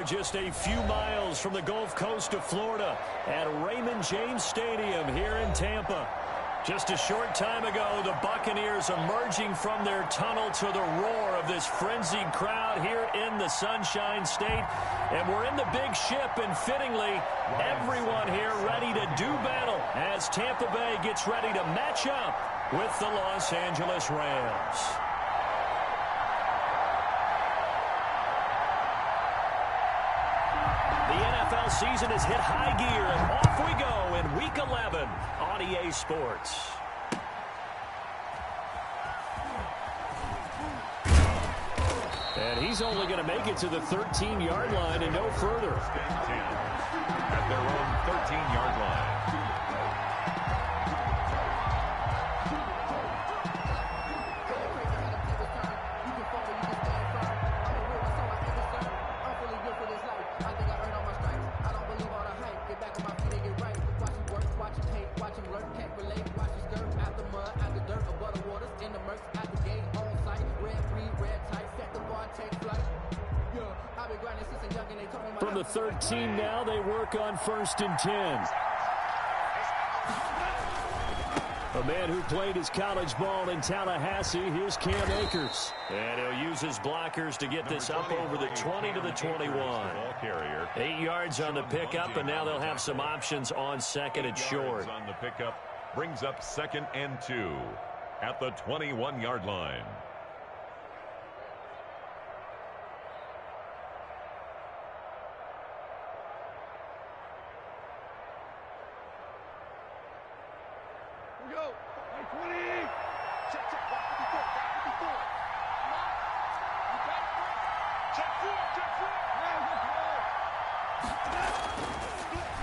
are just a few miles from the Gulf Coast of Florida at Raymond James Stadium here in Tampa. Just a short time ago, the Buccaneers emerging from their tunnel to the roar of this frenzied crowd here in the Sunshine State. And we're in the big ship, and fittingly, everyone here ready to do battle as Tampa Bay gets ready to match up with the Los Angeles Rams. The NFL season has hit high gear, and off we go in Week 11 on EA Sports. And he's only going to make it to the 13-yard line and no further. At their own 13-yard line. From the 13 now, they work on 1st and 10. A man who played his college ball in Tallahassee, here's Cam Akers. And he'll use his blockers to get this up over the 20 to the 21. 8 yards on the pickup, and now they'll have some options on 2nd and short. On the pickup brings up 2nd and 2 at the 21-yard line.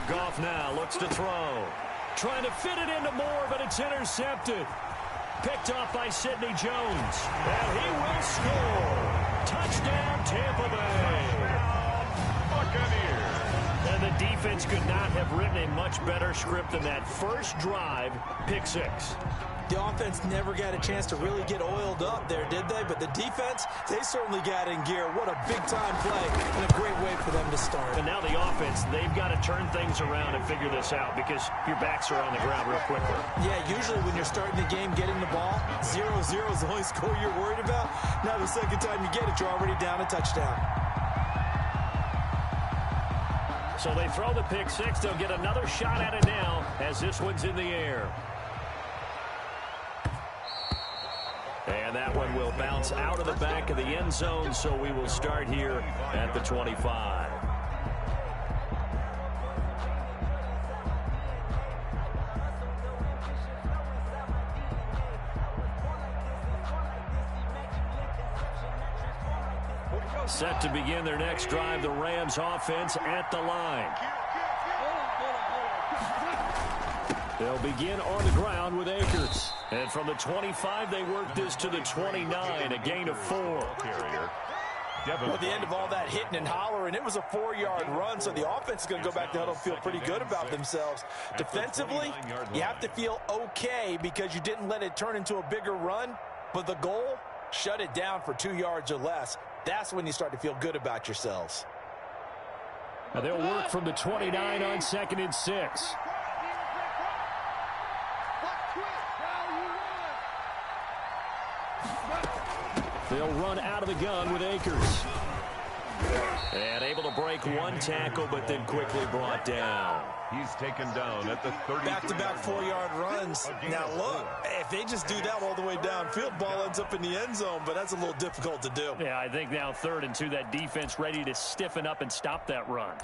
Goff now looks to throw. Trying to fit it into Moore, but it's intercepted. Picked off by Sidney Jones. And he will score. Touchdown, Tampa Bay. Buccaneers. And the defense could not have written a much better script than that first drive, pick 6. The offense never got a chance to really get oiled up there, did they? But the defense, they certainly got in gear. What a big-time play and a great way for them to start. And now the offense, they've got to turn things around and figure this out because your backs are on the ground real quickly. Yeah, usually when you're starting the game, getting the ball, 0-0 is the only score you're worried about. Now the second time you get it, you're already down a touchdown. So they throw the pick 6. They'll get another shot at it now as this one's in the air. And that one will bounce out of the back of the end zone, so we will start here at the 25. Set to begin their next drive, the Rams offense at the line. They'll begin on the ground with Akers. And from the 25, they work this to the 29, a gain of 4. Well, at the end of all that hitting and hollering, it was a 4-yard run, so the offense is going to go back to huddle and feel pretty good about themselves. Defensively, you have to feel okay because you didn't let it turn into a bigger run, but the goal, shut it down for 2 yards or less. That's when you start to feel good about yourselves. Now they'll work from the 29 on 2nd and 6. They'll run out of the gun with Akers. And able to break one tackle, but then quickly brought down. He's taken down at the 30. Back-to-back 4-yard runs. Now, look, if they just do that all the way downfield, ball ends up in the end zone, but that's a little difficult to do. Yeah, I think now 3rd and 2, that defense ready to stiffen up and stop that run.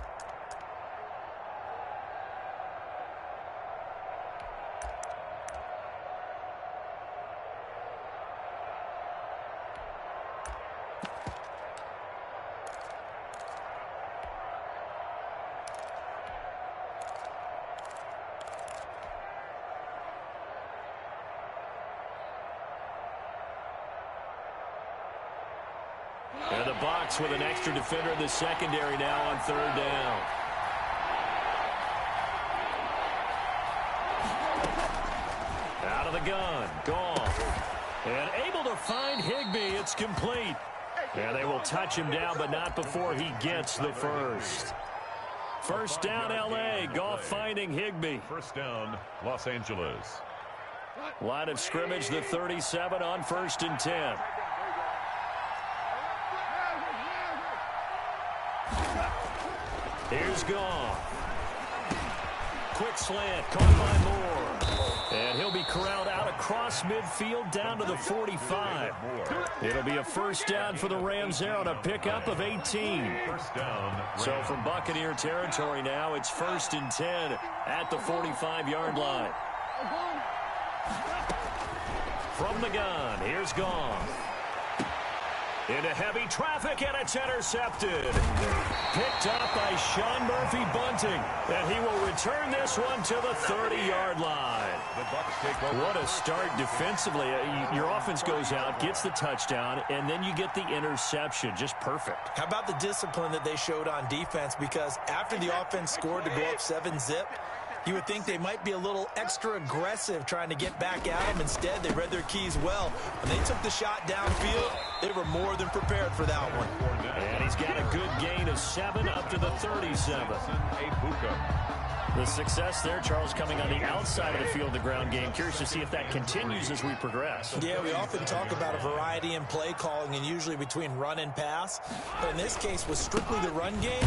And the box with an extra defender in the secondary now on 3rd down. Out of the gun, Goff. And able to find Higbee. It's complete. And they will touch him down, but not before he gets the first. First down, L.A. Goff finding Higbee. First down, Los Angeles. Line of scrimmage, the 37 on 1st and 10. Here's Goff. Quick slant, caught by Moore. And he'll be corralled out across midfield down to the 45. It'll be a first down for the Rams there on a pickup of 18. First down. So from Buccaneer territory now, it's 1st and 10 at the 45-yard line. From the gun, here's Goff. Into heavy traffic, and it's intercepted. Picked up by Sean Murphy-Bunting. And he will return this one to the 30-yard line. What a start defensively. Your offense goes out, gets the touchdown, and then you get the interception. Just perfect. How about the discipline that they showed on defense? Because after the offense scored to go up 7-zip, you would think they might be a little extra aggressive trying to get back at them. Instead, they read their keys well. When they took the shot downfield, they were more than prepared for that one. And he's got a good gain of 7 up to the 37. The success there, Charles, coming on the outside of the field, the ground game. Curious to see if that continues as we progress. Yeah, we often talk about a variety in play calling and usually between run and pass. But in this case, with strictly the run game,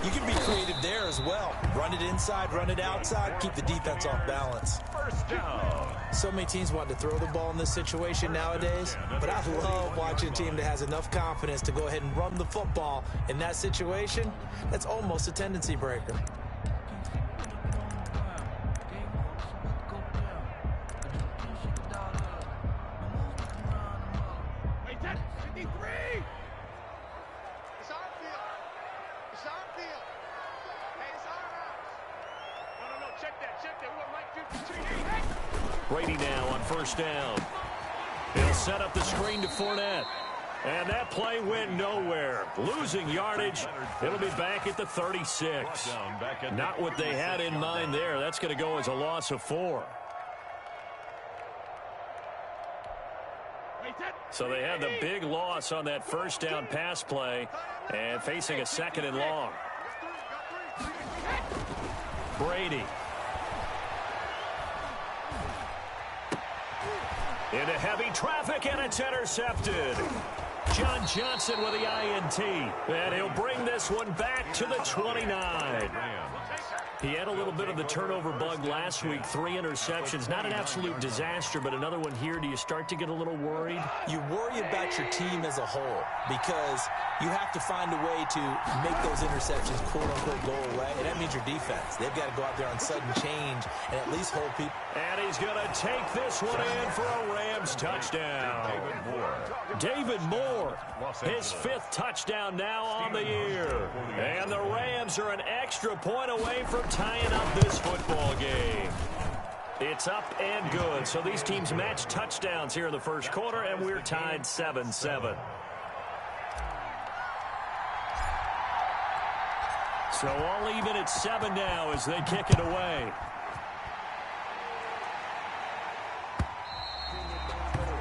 you can be creative there as well. Run it inside, run it outside, keep the defense off balance. First down. So many teams want to throw the ball in this situation nowadays, but I love watching a team that has enough confidence to go ahead and run the football. In that situation, that's almost a tendency breaker. Brady now on first down. He'll set up the screen to Fournette. And that play went nowhere. Losing yardage. It'll be back at the 36. Not what they had in mind there. That's going to go as a loss of 4. So they had the big loss on that first down pass play and facing a 2nd and long. Brady. Into heavy traffic, and it's intercepted. John Johnson with the INT. And he'll bring this one back to the 29. He had a little bit of the turnover bug last week. 3 interceptions. Not an absolute disaster, but another one here. Do you start to get a little worried? You worry about your team as a whole because you have to find a way to make those interceptions, quote-unquote, go away. And that means your defense. They've got to go out there on sudden change and at least hold people. And he's going to take this one in for a Rams touchdown. David Moore, his 5th touchdown now on the year. And the Rams are an extra point away from tying up this football game. It's up and good. So these teams match touchdowns here in the first quarter, and we're tied 7-7. So all even at 7 now as they kick it away.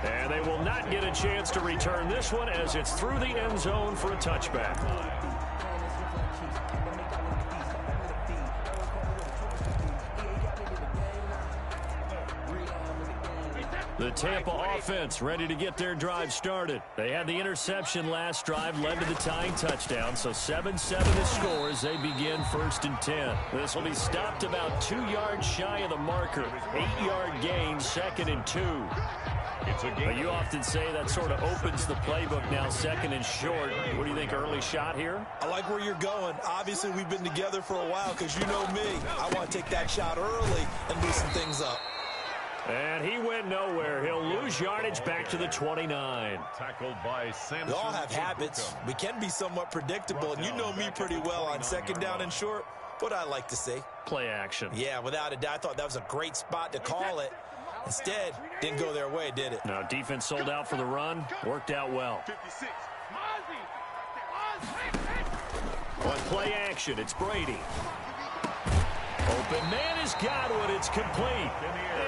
And they will not get a chance to return this one as it's through the end zone for a touchback. The Tampa offense ready to get their drive started. They had the interception last drive, led to the tying touchdown. So 7-7 the score as they begin 1st and 10. This will be stopped about 2 yards shy of the marker. 8-yard gain, 2nd and 2. But you often say that sort of opens the playbook now, 2nd and short. What do you think, early shot here? I like where you're going. Obviously, we've been together for a while because you know me. I want to take that shot early and loosen things up. And he went nowhere. He'll lose yardage back to the 29. Tackled by Samson. We all have habits. We can be somewhat predictable, and you know me pretty well on 2nd down and short. What I like to see. Play action. Yeah, without a doubt. I thought that was a great spot to call it. Instead, didn't go their way, did it? No, defense sold out for the run. Worked out well. On play action, it's Brady. Open man has got one. It's complete.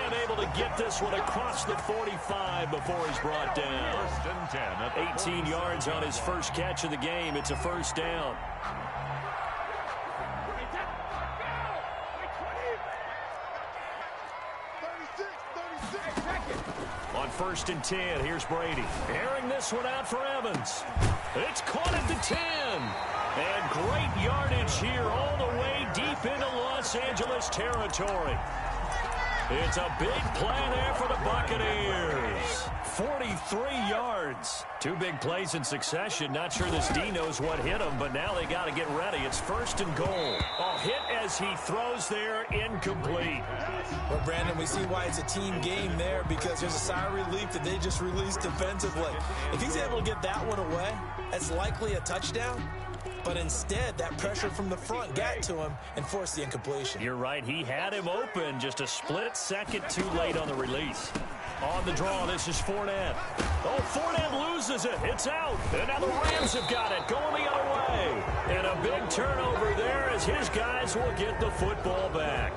And able to get this one across the 45 before he's brought down. 18 yards on his first catch of the game. It's a first down. On 1st and 10, here's Brady. Airing this one out for Evans. It's caught at the 10. And great yardage here all the way deep into Los Angeles territory. It's a big play there for the Buccaneers. 43 yards. 2 big plays in succession. Not sure this D knows what hit him, but now they got to get ready. It's 1st and goal. A hit as he throws there, incomplete. Well, Brandon, we see why it's a team game there, because there's a sigh of relief that they just released defensively. If he's able to get that one away, that's likely a touchdown. But instead, that pressure from the front got to him and forced the incompletion. You're right. He had him open. Just a split second too late on the release. On the draw, this is Fournette. Oh, Fournette loses it. It's out. And now the Rams have got it. Going the other way. And a big turnover there as his guys will get the football back.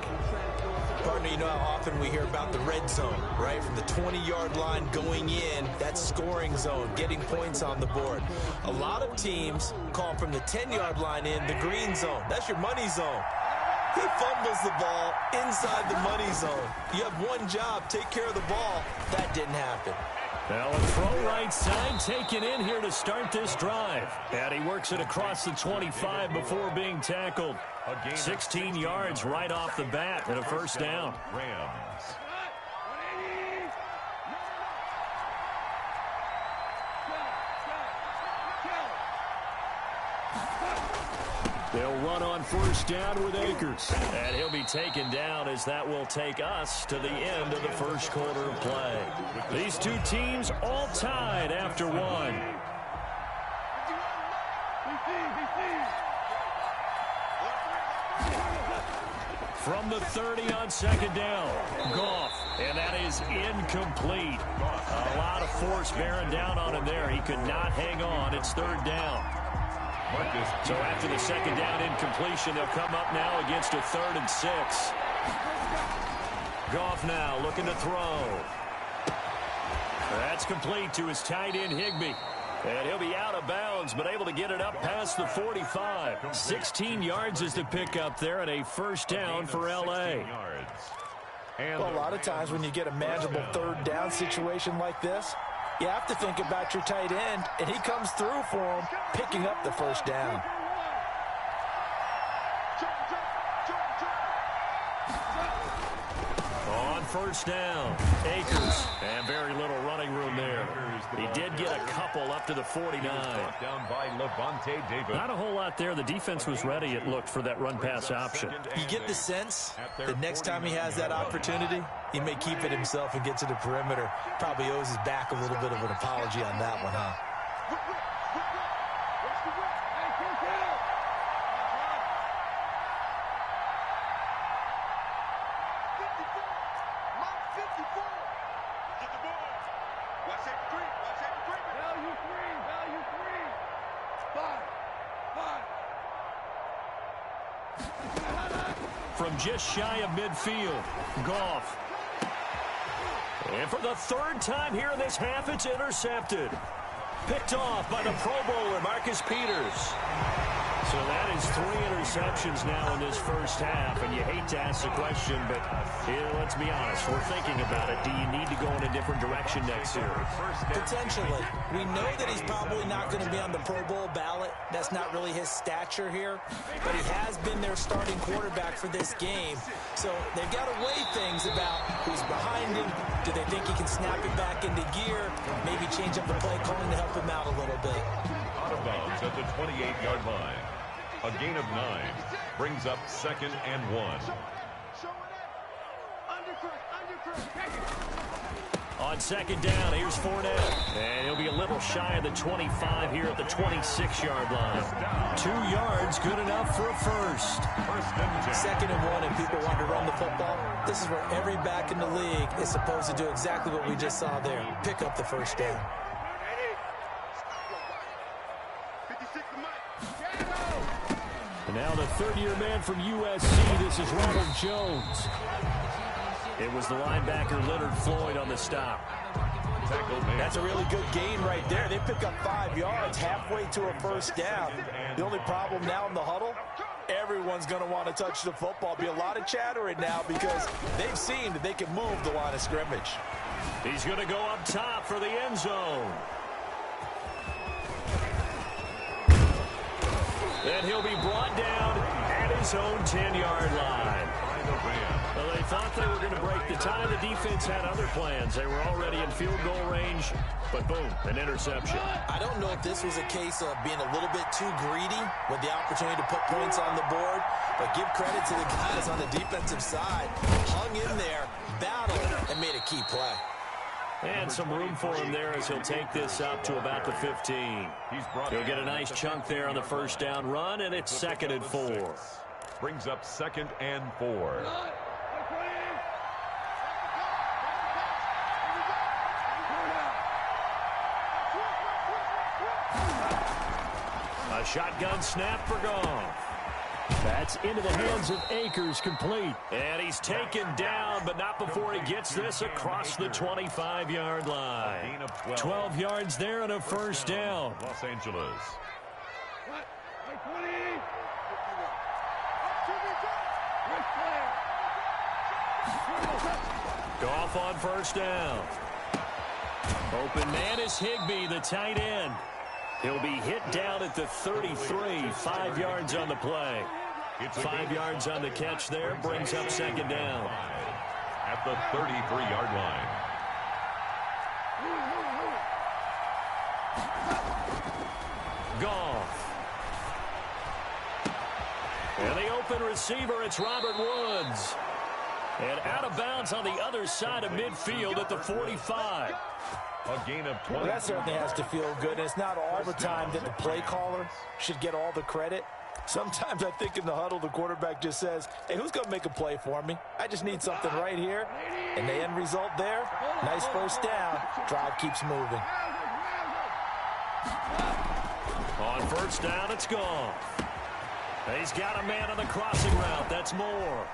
Partner, you know how often we hear about the red zone, right? From the 20-yard line going in, that scoring zone, getting points on the board. A lot of teams call from the 10-yard line in the green zone. That's your money zone. He fumbles the ball inside the money zone. You have one job, take care of the ball. That didn't happen. Now a throw right side taken in here to start this drive. And he works it across the 25 before being tackled. 16 yards right off the bat and a first down. Rams. They'll run on 1st down with Akers. And he'll be taken down as that will take us to the end of the first quarter of play. These two teams all tied after one. From the 30 on 2nd down, Goff, and that is incomplete. A lot of force bearing down on him there. He could not hang on. It's 3rd down. So after the 2nd down incompletion, they'll come up now against a 3rd and 6. Goff now looking to throw. That's complete to his tight end, Higbee. And he'll be out of bounds, but able to get it up past the 45. 16 yards is the pickup there, and a first down for L.A. Well, a lot of times when you get a manageable 3rd down situation like this, you have to think about your tight end, and he comes through for him, picking up the first down. On 1st down, Akers, and very little running room there. He did get a couple up to the 49. Down by Levante Davis. Not a whole lot there. The defense was ready, it looked, for that run-pass option. You get the sense that next time he has that opportunity, he may keep it himself and get to the perimeter. Probably owes his back a little bit of an apology on that one, huh? From just shy of midfield, Goff. And for the 3rd time here in this half, it's intercepted. Picked off by the Pro Bowler, Marcus Peters. So that is 3 interceptions now in this first half, and you hate to ask the question, but let's be honest, we're thinking about it. Do you need to go in a different direction next year? Potentially. We know that he's probably not going to be on the Pro Bowl ballot. That's not really his stature here, but he has been their starting quarterback for this game. So they've got to weigh things about who's behind him. Do they think he can snap it back into gear? Maybe change up the play calling to help him out a little bit. Out of bounds at the 28-yard line. A gain of 9 brings up 2nd and 1. On 2nd down, here's Fournette. And he'll be a little shy of the 25 here at the 26-yard line. 2 yards, good enough for a first. 2nd and 1, and people want to run the football. This is where every back in the league is supposed to do exactly what we just saw there. Pick up the first down. And now the third-year man from USC, this is Ronald Jones. It was the linebacker Leonard Floyd on the stop. That's a really good gain right there. They pick up 5 yards halfway to a first down. The only problem now in the huddle, everyone's going to want to touch the football. Be a lot of chattering now because they've seen that they can move the line of scrimmage. He's going to go up top for the end zone. And he'll be brought down at his own 10-yard line. Well, they thought they were going to break the tie. The defense had other plans. They were already in field goal range, but boom, an interception. I don't know if this was a case of being a little bit too greedy with the opportunity to put points on the board, but give credit to the guys on the defensive side. Hung in there, battled, and made a key play. And some room for him there as he'll take this up to about the 15. He'll get a nice chunk there on the first down run, and it's 2nd and 4. Brings up 2nd and 4. A shotgun snap for Goff. That's into the hands of Akers, complete. And he's taken down, but not before he gets this across the 25-yard line. 12 yards there and a first down. Los Angeles. Goff on first down. Open man is Higbee, the tight end. He'll be hit down at the 33, 5 yards on the play. 5 yards on the catch there, brings up 2nd down. At the 33-yard line. Goff. And the open receiver, it's Robert Woods. And out of bounds on the other side of midfield at the 45. A gain of 20. Well, that certainly has to feel good. And it's not all the time that the play caller should get all the credit. Sometimes I think in the huddle, the quarterback just says, hey, who's going to make a play for me? I just need something right here. And the end result there, nice first down. Drive keeps moving. On first down, it's gone. He's got a man on the crossing route. That's Moore.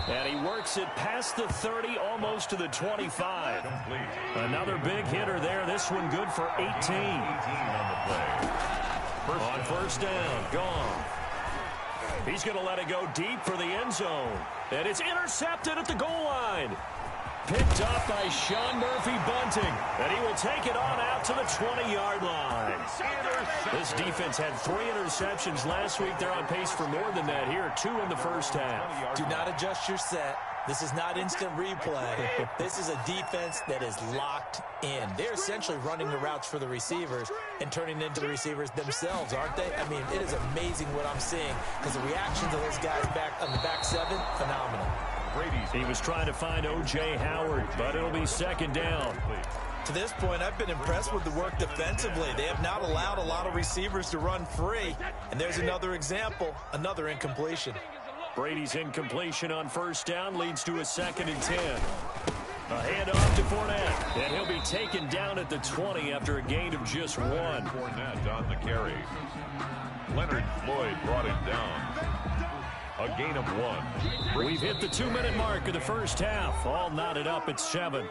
And he works it past the 30, almost to the 25. Another big hitter there. This one good for 18. On first down, gone. He's going to let it go deep for the end zone. And it's intercepted at the goal line. Picked up by Sean Murphy-Bunting. And he will take it on out to the 20-yard line. This defense had 3 interceptions last week. They're on pace for more than that here. 2 in the first half. Do not adjust your set. This is not instant replay. This is a defense that is locked in. They're essentially running the routes for the receivers and turning into the receivers themselves, aren't they? I mean, it is amazing what I'm seeing because the reaction to those guys back on the back 7, phenomenal. He was trying to find O.J. Howard, but it'll be 2nd down. To this point, I've been impressed with the work defensively. They have not allowed a lot of receivers to run free. And there's another example, another incompletion. Brady's incompletion on first down leads to a 2nd and 10. A handoff to Fournette, and he'll be taken down at the 20 after a gain of just 1. Fournette on the carry. Leonard Floyd brought him down. A gain of 1. We've hit the 2-minute mark of the first half. All knotted up at 7.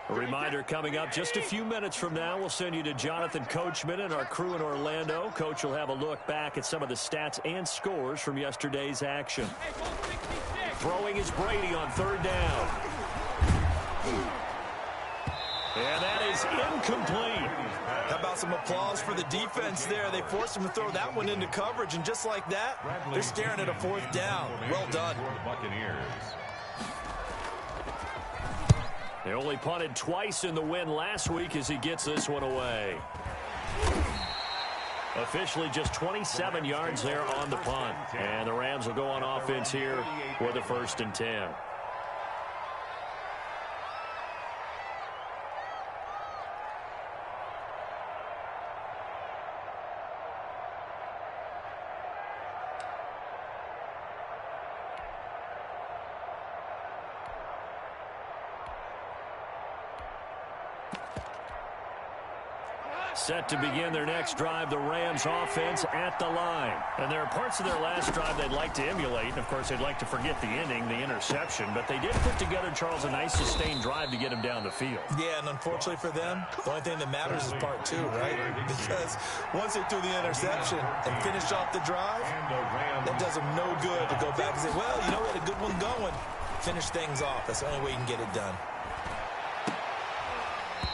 A reminder coming up just a few minutes from now, we'll send you to Jonathan Coachman and our crew in Orlando. Coach will have a look back at some of the stats and scores from yesterday's action. Throwing is Brady on 3rd down. And that is incomplete. How about some applause for the defense there? They forced him to throw that one into coverage, and just like that, they're staring at a 4th down. Well done. They only punted twice in the win last week as he gets this one away. Officially just 27 yards there on the punt. And the Rams will go on offense here with a 1st and 10. Set to begin their next drive, the Rams offense at the line. And there are parts of their last drive they'd like to emulate. Of course, they'd like to forget the ending, the interception. But they did put together, Charles, a nice sustained drive to get them down the field. Yeah, and unfortunately for them, the only thing that matters is part two, right? Because once they threw the interception and finished off the drive, that does them no good to go back and say, well, you know, we had a good one going. Finish things off. That's the only way you can get it done.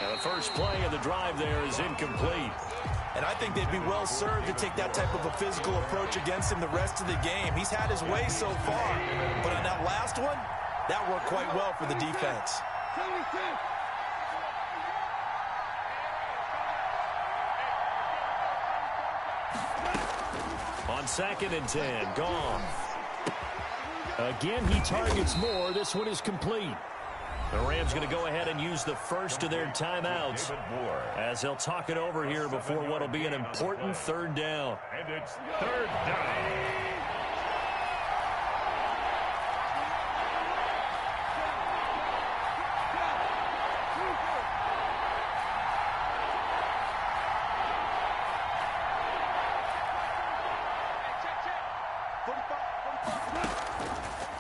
And the first play of the drive there is incomplete. And I think they'd be well served to take that type of a physical approach against him the rest of the game. He's had his way so far. But on that last one, that worked quite well for the defense. On 2nd and 10, Goff. Again, he targets more. This one is complete. The Rams going to go ahead and use the first of their timeouts as they'll talk it over here before what will be an important 3rd down. And it's 3rd down.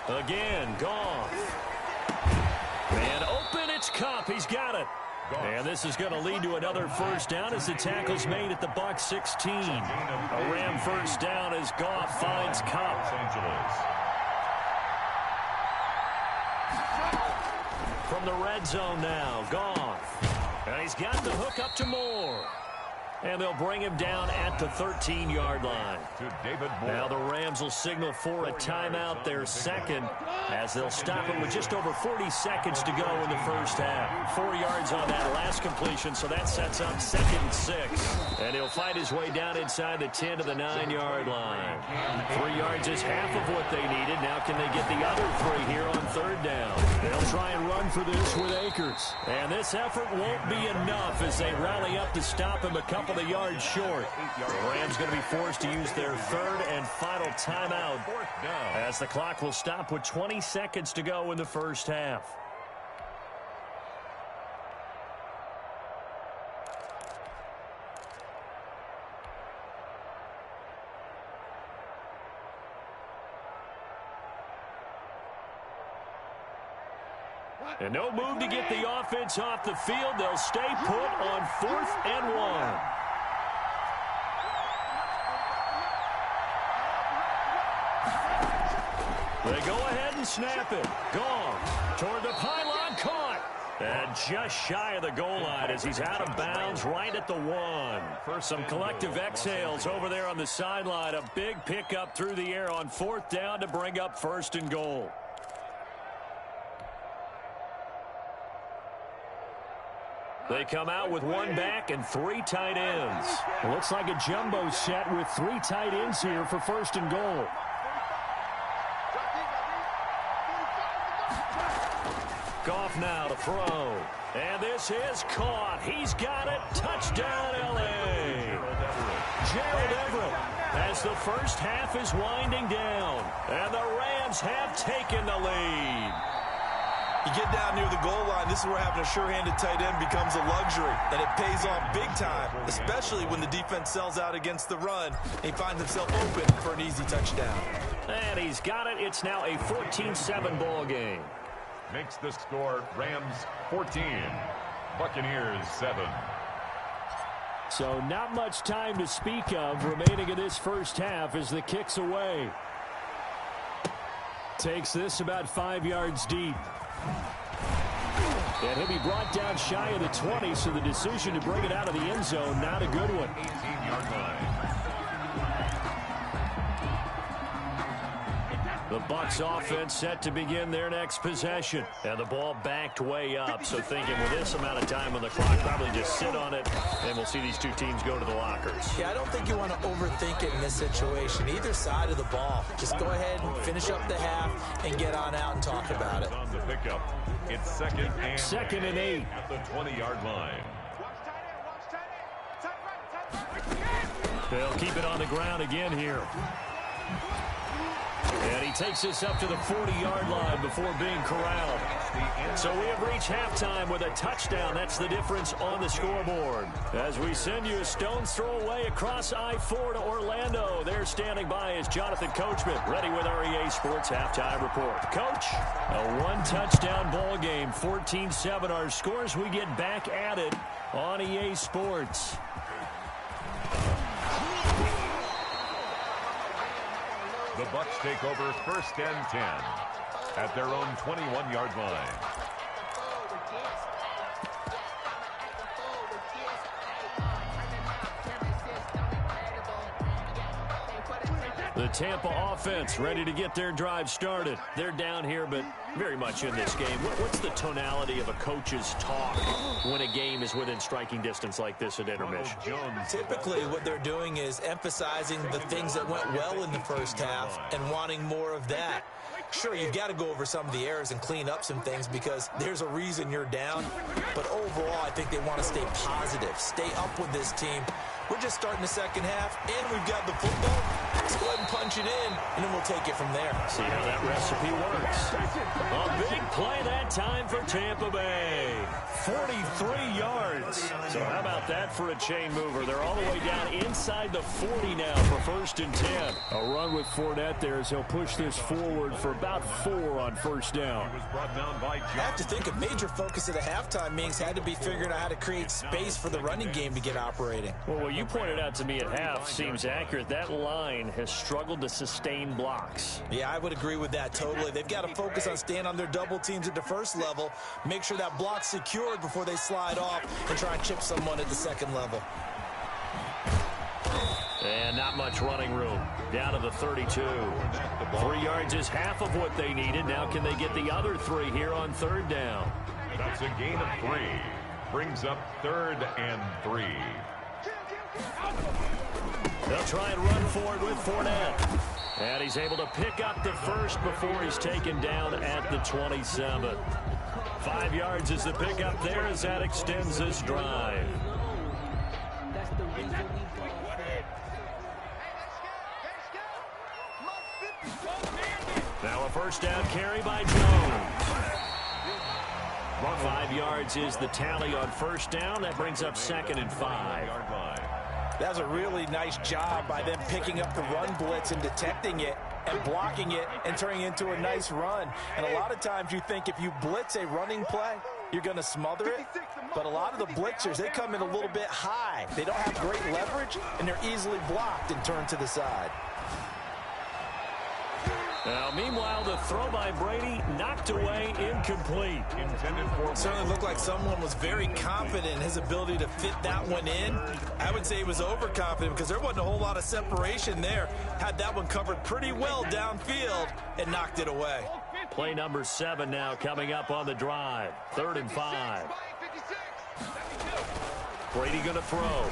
Again, Goff. And open, it's Cup. He's got it. And this is going to lead to another 1st down as the tackle's made at the Bucs 16. A Ram 1st down as Goff finds Cup. From the red zone now, Goff. And he's got the hook up to Moore. And they'll bring him down at the 13-yard line. Now the Rams will signal for a timeout, their 2nd, as they'll stop it with just over 40 seconds to go in the 1st half. 4 yards on that last completion, so that sets up 2nd and 6. And he'll fight his way down inside the 10 to the 9-yard line. 3 yards is half of what they needed. Now can they get the other 3 here on 3rd down? They'll try and run for this with Akers. And this effort won't be enough as they rally up to stop him a couple of yards short. The Rams going to be forced to use their 3rd and final timeout as the clock will stop with 20 seconds to go in the 1st half. And no move to get the offense off the field. They'll stay put on 4th and 1. They go ahead and snap it. Gone. Toward the pylon, caught. And just shy of the goal line as he's out of bounds right at the 1. For some collective exhales over there on the sideline. A big pickup through the air on 4th down to bring up 1st and goal. They come out with 1 back and 3 tight ends. It looks like a jumbo set with 3 tight ends here for 1st and goal. Goff now to throw. And this is caught. He's got it. Touchdown, L.A. Gerald Everett as the 1st half is winding down. And the Rams have taken the lead. You get down near the goal line, this is where having a sure-handed tight end becomes a luxury. And it pays off big time, especially when the defense sells out against the run. And he finds himself open for an easy touchdown. And he's got it. It's now a 14-7 ball game. Makes the score Rams 14, Buccaneers 7. So not much time to speak of remaining in this 1st half as the kick's away. Takes this about 5 yards deep. And he'll be brought down shy of the 20, so the decision to bring it out of the end zone, not a good one. 18-yard line. The Bucs offense set to begin their next possession. And the ball backed way up, so thinking with this amount of time on the clock, probably just sit on it, and we'll see these 2 teams go to the lockers. Yeah, I don't think you want to overthink it in this situation. Either side of the ball. Just go ahead and finish up the half and get on out and talk about it. On the pickup, it's 2nd and 8. At the 20-yard line. They'll keep it on the ground again here. And he takes this up to the 40-yard line before being corralled. So we have reached halftime with a touchdown. That's the difference on the scoreboard. As we send you a stone's throw away across I-4 to Orlando. There standing by is Jonathan Coachman, ready with our EA Sports Halftime Report. Coach, a one-touchdown ball game, 14-7 our scores. We get back at it on EA Sports. The Bucs take over 1st and 10 at their own 21-yard line. The Tampa offense ready to get their drive started. They're down here, but very much in this game. What's the tonality of a coach's talk when a game is within striking distance like this at intermission? Typically, what they're doing is emphasizing the things that went well in the first half and wanting more of that. Sure, you've got to go over some of the errors and clean up some things because there's a reason you're down. But overall, I think they want to stay positive, stay up with this team. We're just starting the second half, and we've got the football. Let's go ahead and punch it in, and then we'll take it from there. See how that recipe works. A big play that time for Tampa Bay. 43 yards. So how about that for a chain mover? They're all the way down inside the 40 now for 1st and 10. A run with Fournette there as he'll push this forward for about 4 on 1st down. I have to think a major focus at a halftime means had to be figuring out how to create space for the running game to get operating. Well, what you pointed out to me at half seems accurate. That line has struggled to sustain blocks. Yeah, I would agree with that totally. They've got to focus on staying on their double teams at the first level, make sure that block's secured before they slide off and try and chip someone at the second level. And not much running room. Down to the 32. 3 yards is half of what they needed. Now can they get the other 3 here on 3rd down? That's a gain of 3. Brings up 3rd and 3. They'll try and run forward with Fournette. And he's able to pick up the first before he's taken down at the 27. 5 yards is the pickup there as that extends this drive. Now a 1st down carry by Jones. 5 yards is the tally on 1st down. That brings up 2nd and 5. That was a really nice job by them picking up the run blitz and detecting it and blocking it and turning it into a nice run. And a lot of times you think if you blitz a running play, you're going to smother it. But a lot of the blitzers, they come in a little bit high. They don't have great leverage, and they're easily blocked and turned to the side. Now, meanwhile, the throw by Brady knocked away, incomplete. It certainly looked like someone was very confident in his ability to fit that one in. I would say he was overconfident because there wasn't a whole lot of separation there. Had that one covered pretty well downfield and knocked it away. Play number 7 now coming up on the drive. 3rd and 5. Brady going to throw.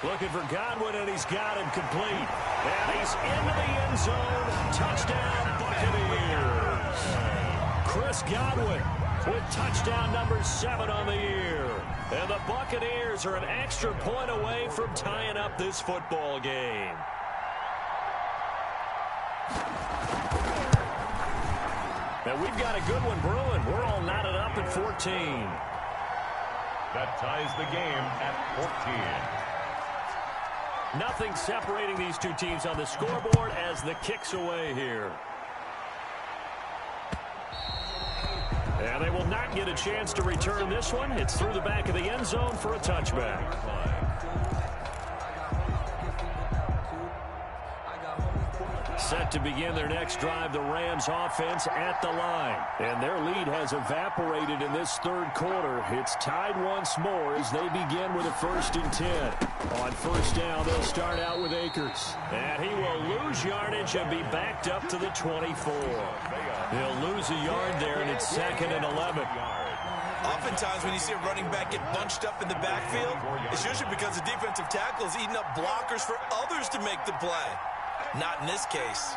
Looking for Godwin, and he's got him complete. And he's into the end zone. Touchdown, Buccaneers. Chris Godwin with touchdown number 7 on the year. And the Buccaneers are an extra point away from tying up this football game. And we've got a good one brewing. We're all knotted up at 14. That ties the game at 14. Nothing separating these two teams on the scoreboard as the kick's away here. And they will not get a chance to return this one. It's through the back of the end zone for a touchback. Set to begin their next drive, the Rams offense at the line. And their lead has evaporated in this 3rd quarter. It's tied once more as they begin with a 1st and 10. On 1st down, they'll start out with Akers. And he will lose yardage and be backed up to the 24. He'll lose a yard there, and it's 2nd and 11. Oftentimes when you see a running back get bunched up in the backfield, it's usually because the defensive tackle is eating up blockers for others to make the play. Not in this case.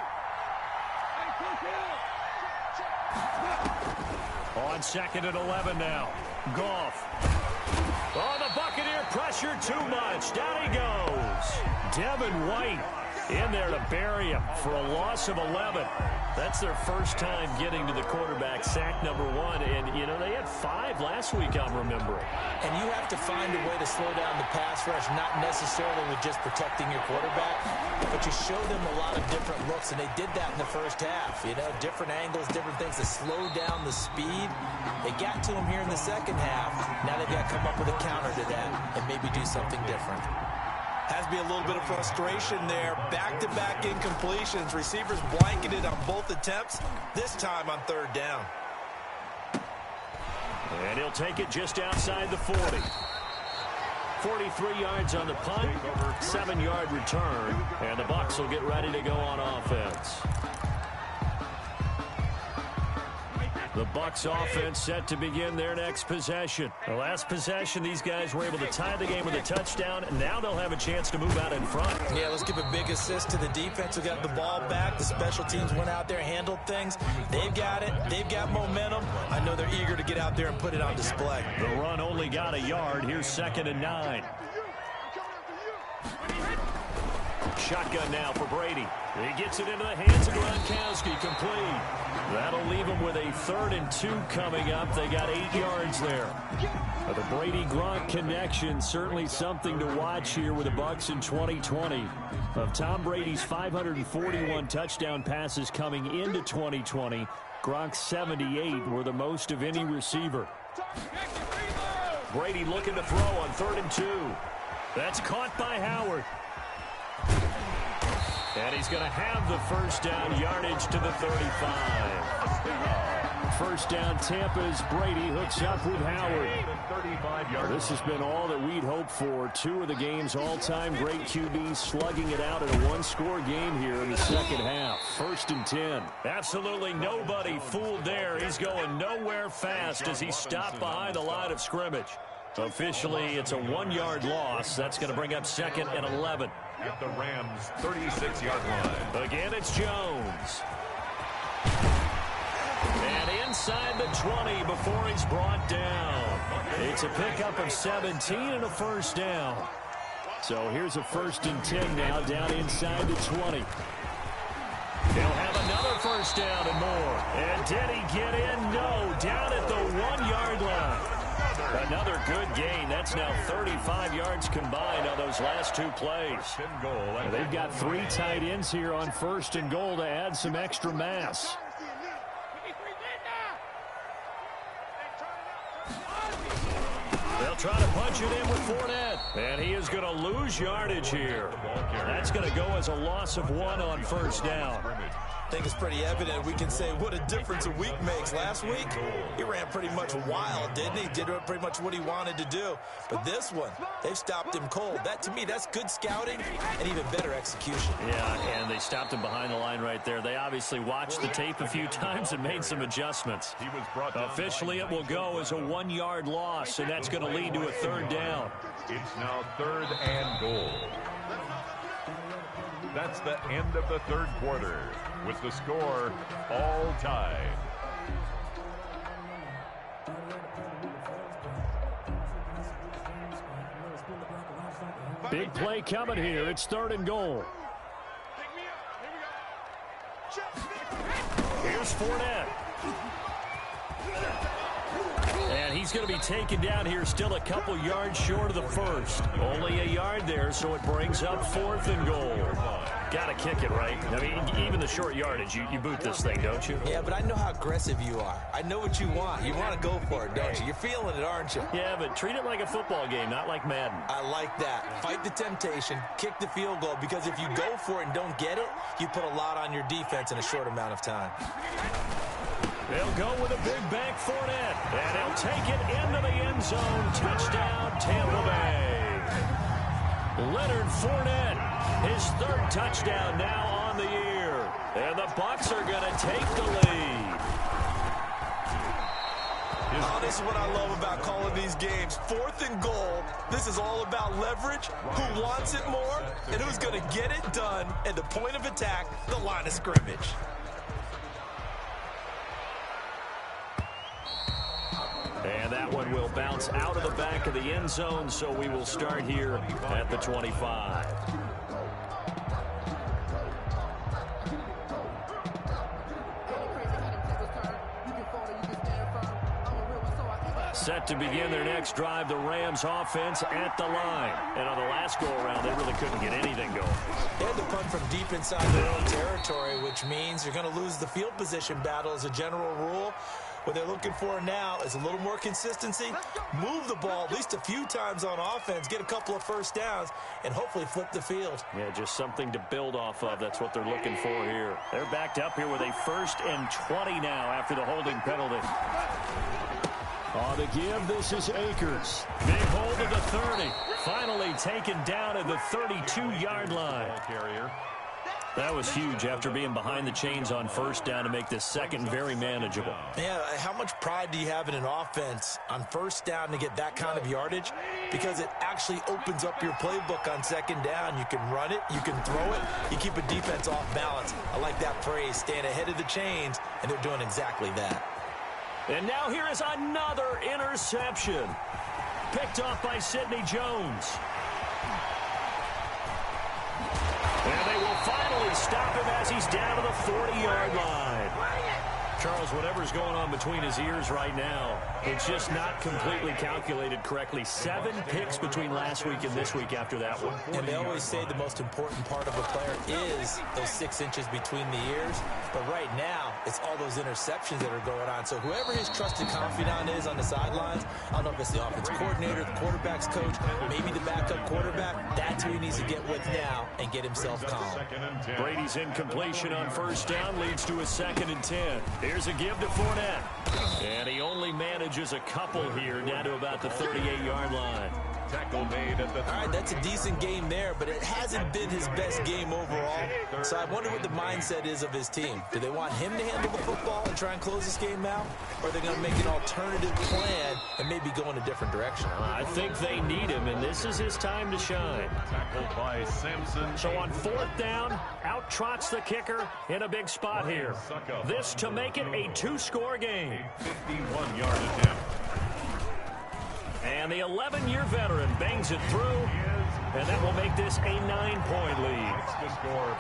On 2nd and 11 now. Goff. Oh, the Buccaneer pressure too much. Down he goes. Devin White In there to bury him for a loss of 11. That's their first time getting to the quarterback, sack number 1. And, you know, they had 5 last week, I'm remembering. And you have to find a way to slow down the pass rush, not necessarily with just protecting your quarterback, but you show them a lot of different looks, and they did that in the first half. You know, different angles, different things to slow down the speed. They got to him here in the second half. Now they've got to come up with a counter to that and maybe do something different. Has to be a little bit of frustration there. Back-to-back incompletions. Receivers blanketed on both attempts, this time on third down. And he'll take it just outside the 40. 43 yards on the punt, 7-yard return, and the Bucs will get ready to go on offense. The Bucs offense set to begin their next possession. The last possession, these guys were able to tie the game with a touchdown, and now they'll have a chance to move out in front. Yeah, let's give a big assist to the defense who got the ball back. The special teams went out there, handled things. They've got it. They've got momentum. I know they're eager to get out there and put it on display. The run only got a yard. Here's 2nd and 9. Shotgun now for Brady. He gets it into the hands of Gronkowski, complete. That'll leave him with a 3rd and 2 coming up. They got 8 yards there. The Brady-Gronk connection, certainly something to watch here with the Bucs in 2020. Of Tom Brady's 541 touchdown passes coming into 2020, Gronk's 78 were the most of any receiver. Brady looking to throw on 3rd and 2. That's caught by Howard. And he's going to have the first down, yardage to the 35. First down, Tampa's Brady hooks up with Howard. This has been all that we'd hoped for. 2 of the game's all-time great QBs slugging it out in a 1-score game here in the second half. 1st and 10. Absolutely nobody fooled there. He's going nowhere fast as he stopped behind the line of scrimmage. Officially, it's a 1-yard loss. That's going to bring up 2nd and 11. At the Rams' 36-yard line. Again, it's Jones. And inside the 20 before he's brought down. It's a pickup of 17 and a first down. So here's a 1st and 10 now down inside the 20. They'll have another first down and more. And did he get in? No. Down at the 1-yard line. Another good gain. That's now 35 yards combined on those last 2 plays. They've got 3 tight ends here on 1st and goal to add some extra mass. They'll try to punch it in with Fournette. And he is going to lose yardage here. That's going to go as a loss of 1 on first down. I think it's pretty evident. We can say what a difference a week makes. Last week, he ran pretty much wild, didn't he? Did pretty much what he wanted to do. But this one, they've stopped him cold. That, to me, that's good scouting and even better execution. Yeah, and they stopped him behind the line right there. They obviously watched the tape a few times and made some adjustments. Officially, it will go as a 1-yard loss, and that's going to lead to a 3rd down. It's now 3rd and goal. That's the end of the 3rd quarter, with the score all tied. Big play coming here. It's 3rd and goal. Here's Fournette. And he's going to be taken down here, still a couple yards short of the first. Only a yard there, so it brings up 4th and goal. Got to kick it, right? I mean, even the short yardage, you boot this thing, don't you? Yeah, but I know how aggressive you are. I know what you want. You want to go for it, don't you? You're feeling it, aren't you? Yeah, but treat it like a football game, not like Madden. I like that. Fight the temptation, kick the field goal, because if you go for it and don't get it, you put a lot on your defense in a short amount of time. They'll go with a big bank Fournette, and they'll take it into the end zone. Touchdown, Tampa Bay. Leonard Fournette, his 3rd touchdown now on the year. And the Bucs are going to take the lead. Oh, this is what I love about calling these games. 4th and goal. This is all about leverage, who wants it more, and who's going to get it done at the point of attack, the line of scrimmage. And that one will bounce out of the back of the end zone, so we will start here at the 25. Set to begin their next drive, the Rams offense at the line. And on the last go-around, they really couldn't get anything going. They had to punt from deep inside their own territory, which means you're going to lose the field position battle as a general rule. What they're looking for now is a little more consistency, move the ball at least a few times on offense, get a couple of first downs, and hopefully flip the field. Yeah, just something to build off of. That's what they're looking for here. They're backed up here with a 1st and 20 now after the holding penalty. On the give, this is Akers. Big hold of the 30. Finally taken down at the 32-yard line. That was huge after being behind the chains on 1st down to make this second very manageable. Yeah, how much pride do you have in an offense on 1st down to get that kind of yardage? Because it actually opens up your playbook on 2nd down. You can run it, you can throw it, you keep a defense off balance. I like that phrase, staying ahead of the chains, and they're doing exactly that. And now here is another interception. Picked off by Sidney Jones. And they will finally stop him as he's down to the 40-yard line. Charles, whatever's going on between his ears right now, it's just not completely calculated correctly. 7 picks between last week and this week after that one. And they always say the most important part of a player is those 6 inches between the ears. But right now, it's all those interceptions that are going on. So whoever his trusted confidant is on the sidelines, I don't know if it's the offensive coordinator, the quarterback's coach, maybe the backup quarterback, that's who he needs to get with now and get himself calm. Brady's incompletion on 1st down leads to a 2nd and 10. Here's a give to Fournette. And he only manages a couple here, down to about the 38-yard line. Tackle made at the 30. All right, that's a decent game there, but it hasn't been his best game overall. So I wonder what the mindset is of his team. Do they want him to handle the football and try and close this game out? Or are they going to make an alternative plan and maybe go in a different direction? I think they need him, and this is his time to shine. Tackled by Sampson. So on 4th down, out trots the kicker in a big spot here. This to make it a 2-score game. 51-yard attempt. And the 11-year veteran bangs it through, and that will make this a 9-point lead.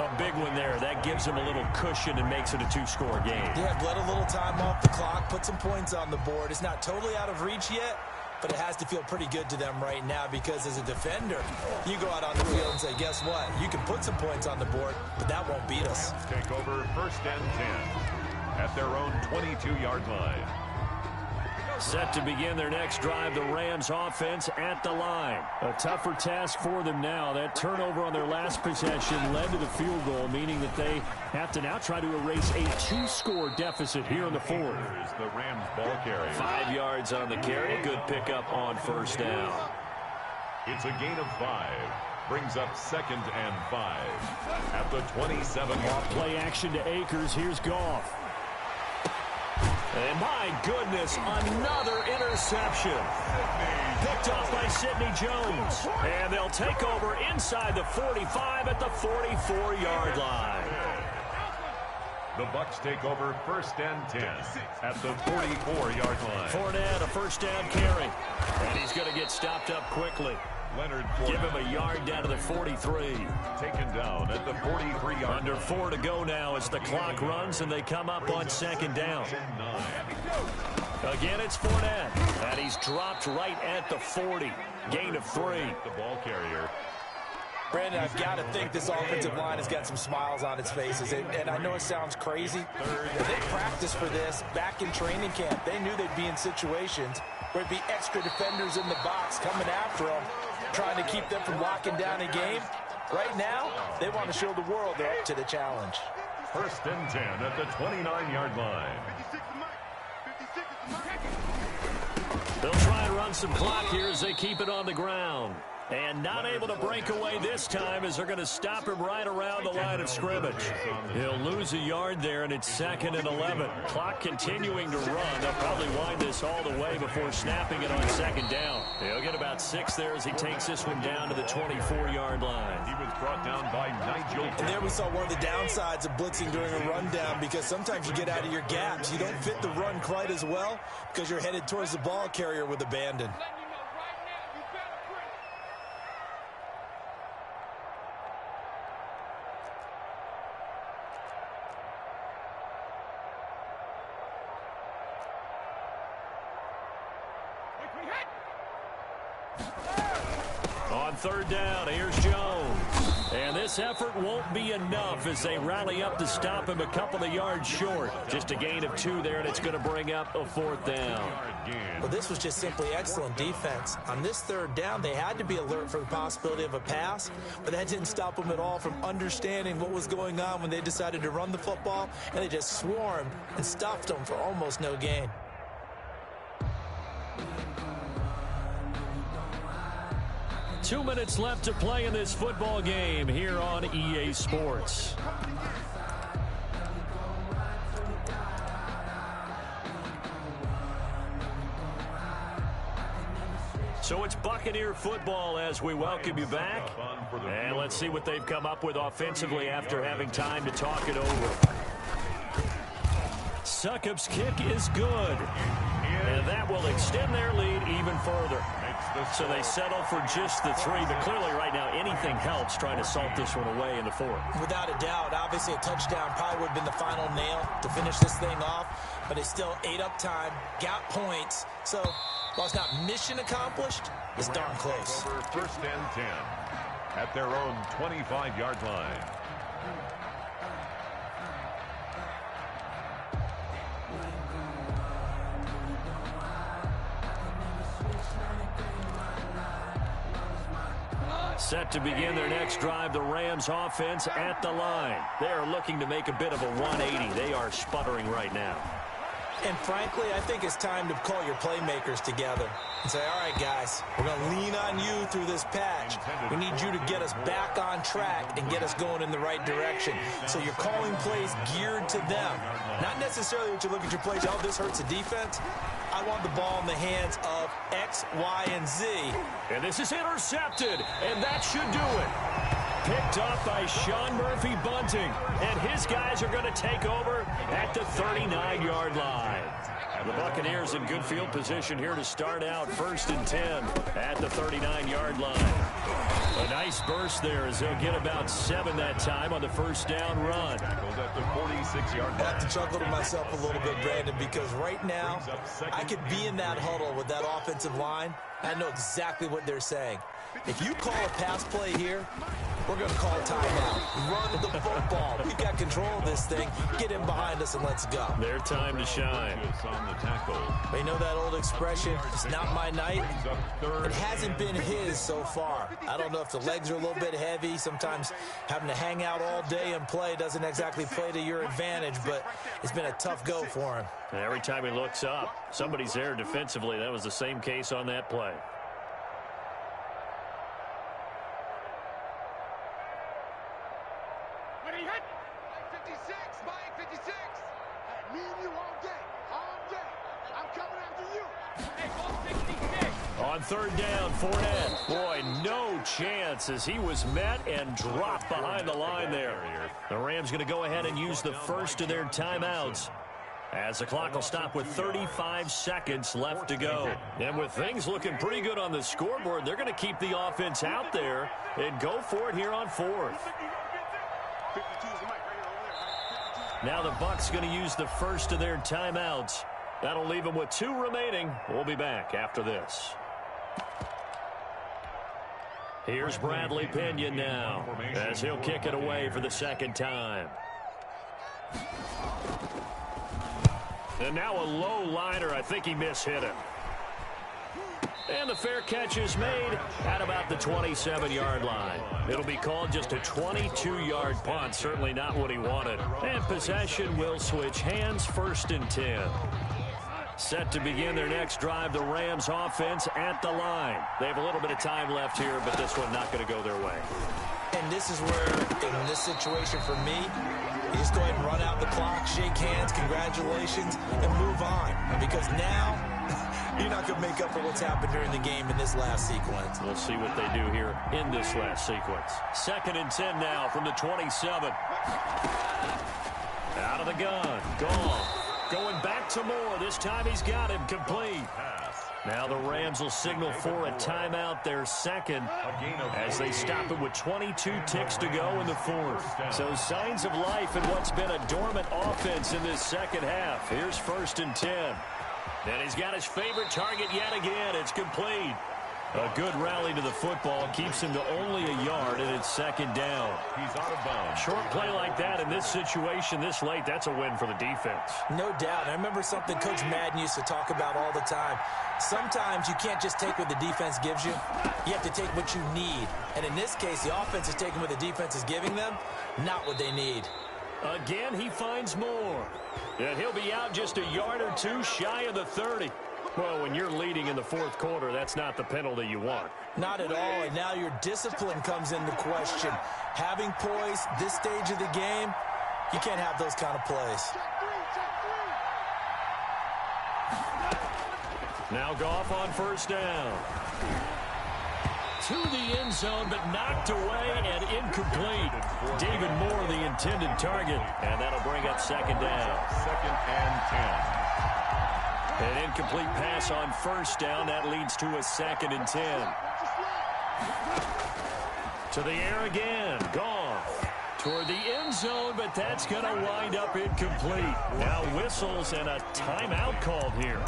A big one there. That gives him a little cushion and makes it a 2-score game. Yeah, let a little time off the clock, put some points on the board. It's not totally out of reach yet, but it has to feel pretty good to them right now because as a defender, you go out on the field and say, guess what? You can put some points on the board, but that won't beat us. Take over 1st and 10 at their own 22-yard line. Set to begin their next drive, the Rams offense at the line. A tougher task for them now. That turnover on their last possession led to the field goal, meaning that they have to now try to erase a 2-score deficit here in the 4th. Here's the Rams ball carry. 5 yards on the carry. Good pickup on 1st down. It's a gain of 5. Brings up 2nd and 5 at the 27. Off play action to Akers. Here's Goff. And my goodness, another interception. Picked off by Sidney Jones. And they'll take over inside the 45 at the 44-yard line. The Bucs take over 1st and 10 at the 44-yard line. Fournette, a 1st down carry. And he's going to get stopped up quickly. Leonard Give him a yard down to the 43. Taken down at the 43-yard line. Under 4 to go now as the clock runs and they come up on 2nd down. Again, it's Fournette. And he's dropped right at the 40. Gain of 3. The ball carrier. Brandon, I've got to think this offensive line has got some smiles on its faces. And I know it sounds crazy. But they practiced for this back in training camp. They knew they'd be in situations where it'd be extra defenders in the box coming after them, trying to keep them from locking down a game. Right now, they want to show the world they're up to the challenge. 1st and 10 at the 29-yard line. They'll try and run some clock here as they keep it on the ground. And not able to break away this time as they're going to stop him right around the line of scrimmage. He'll lose a yard there, and it's 2nd and 11. Clock continuing to run. They'll probably wind this all the way before snapping it on 2nd down. He'll get about 6 there as he takes this one down to the 24-yard line. He was brought down by Nigel. And there we saw one of the downsides of blitzing during a rundown because sometimes you get out of your gaps. You don't fit the run quite as well because you're headed towards the ball carrier with abandon. On third down, here's Jones. And this effort won't be enough as they rally up to stop him a couple of yards short. Just a gain of 2 there, and it's going to bring up a 4th down. Well, this was just simply excellent defense. On this 3rd down, they had to be alert for the possibility of a pass, but that didn't stop them at all from understanding what was going on when they decided to run the football, and they just swarmed and stuffed them for almost no gain. Two minutes left to play in this football game here on EA Sports. So it's Buccaneer football as we welcome you back. And let's see what they've come up with offensively after having time to talk it over. Succop's kick is good. And that will extend their lead even further. So they settle for just the 3, but clearly right now anything helps trying to salt this one away in the 4th. Without a doubt, obviously a touchdown probably would have been the final nail to finish this thing off, but it's still ate up time, got points, so while it's not mission accomplished, it's darn close. Over 1st and 10 at their own 25-yard line. Set to begin their next drive, the Rams offense at the line. They are looking to make a bit of a 180. They are sputtering right now. And frankly, I think it's time to call your playmakers together and say, all right, guys, we're going to lean on you through this patch. We need you to get us back on track and get us going in the right direction. So you're calling plays geared to them. Not necessarily that you look at your plays, oh, this hurts the defense. I want the ball in the hands of X, Y, and Z. And this is intercepted, and that should do it. Picked up by Sean Murphy-Bunting, and his guys are going to take over at the 39-yard line. The Buccaneers in good field position here to start out 1st and 10 at the 39-yard line. A nice burst there as they'll get about 7 that time on the 1st down run. At the 46-yard line. I have to chuckle to myself a little bit, Brandon, because right now I could be in that huddle with that offensive line. I know exactly what they're saying. If you call a pass play here, we're going to call a timeout. Run the football. We got control of this thing. Get in behind us and let's go. Their time to shine. On the tackle. You know that old expression, it's not my night? It hasn't been his so far. I don't know if the legs are a little bit heavy. Sometimes having to hang out all day and play doesn't exactly play to your advantage, but it's been a tough go for him. Every time he looks up, somebody's there defensively. That was the same case on that play. On 3rd down, Fournette. Boy, no chance as he was met and dropped behind the line there. The Rams going to go ahead and use the first of their timeouts as the clock will stop with 35 seconds left to go. And with things looking pretty good on the scoreboard, they're going to keep the offense out there and go for it here on 4th. Now the Bucs going to use the first of their timeouts. That'll leave them with 2 remaining. We'll be back after this. Here's Bradley Pinion now as he'll kick it away for the 2nd time. And now a low liner. I think he mishit him. And the fair catch is made at about the 27-yard line. It'll be called just a 22-yard punt. Certainly not what he wanted. And possession will switch hands. 1st and 10. Set to begin their next drive, the Rams offense at the line. They have a little bit of time left here, but this one not going to go their way. And this is where, in this situation for me, you just go ahead and run out the clock, shake hands, congratulations, and move on. Because now, you're not going to make up for what's happened during the game in this last sequence. We'll see what they do here in this last sequence. 2nd and 10 now from the 27. Out of the gun. Gone. Going back to Moore. This time he's got him complete. Now the Rams will signal for a timeout, their 2nd, as they stop it with 22 ticks to go in the 4th. So signs of life in what's been a dormant offense in this 2nd half. Here's 1st and 10. And he's got his favorite target yet again. It's complete. A good rally to the football keeps him to only a yard, and it's second down. He's out of bounds. Short play like that in this situation this late, that's a win for the defense. No doubt. I remember something Coach Madden used to talk about all the time. Sometimes you can't just take what the defense gives you. You have to take what you need. And in this case, the offense is taking what the defense is giving them, not what they need. Again, he finds more. And he'll be out just a yard or two shy of the 30. Well, when you're leading in the fourth quarter, that's not the penalty you want. Not at all, and now your discipline comes into question. Having poise this stage of the game, you can't have those kind of plays. Now Goff on first down. To the end zone, but knocked away and incomplete. David Moore, the intended target, and that'll bring up second down. Second and 10. An incomplete pass on first down. That leads to a 2nd and 10. To the air again. Goff toward the end zone, but that's going to wind up incomplete. Now whistles and a timeout called here.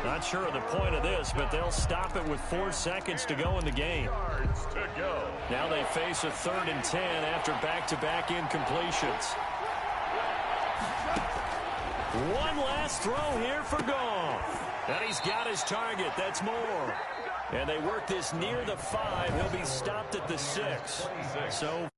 Not sure of the point of this, but they'll stop it with 4 seconds to go in the game. Now they face a 3rd and 10 after back-to-back incompletions. One last throw here for Goff. And he's got his target. That's Moore. And they work this near the 5. He'll be stopped at the 6. So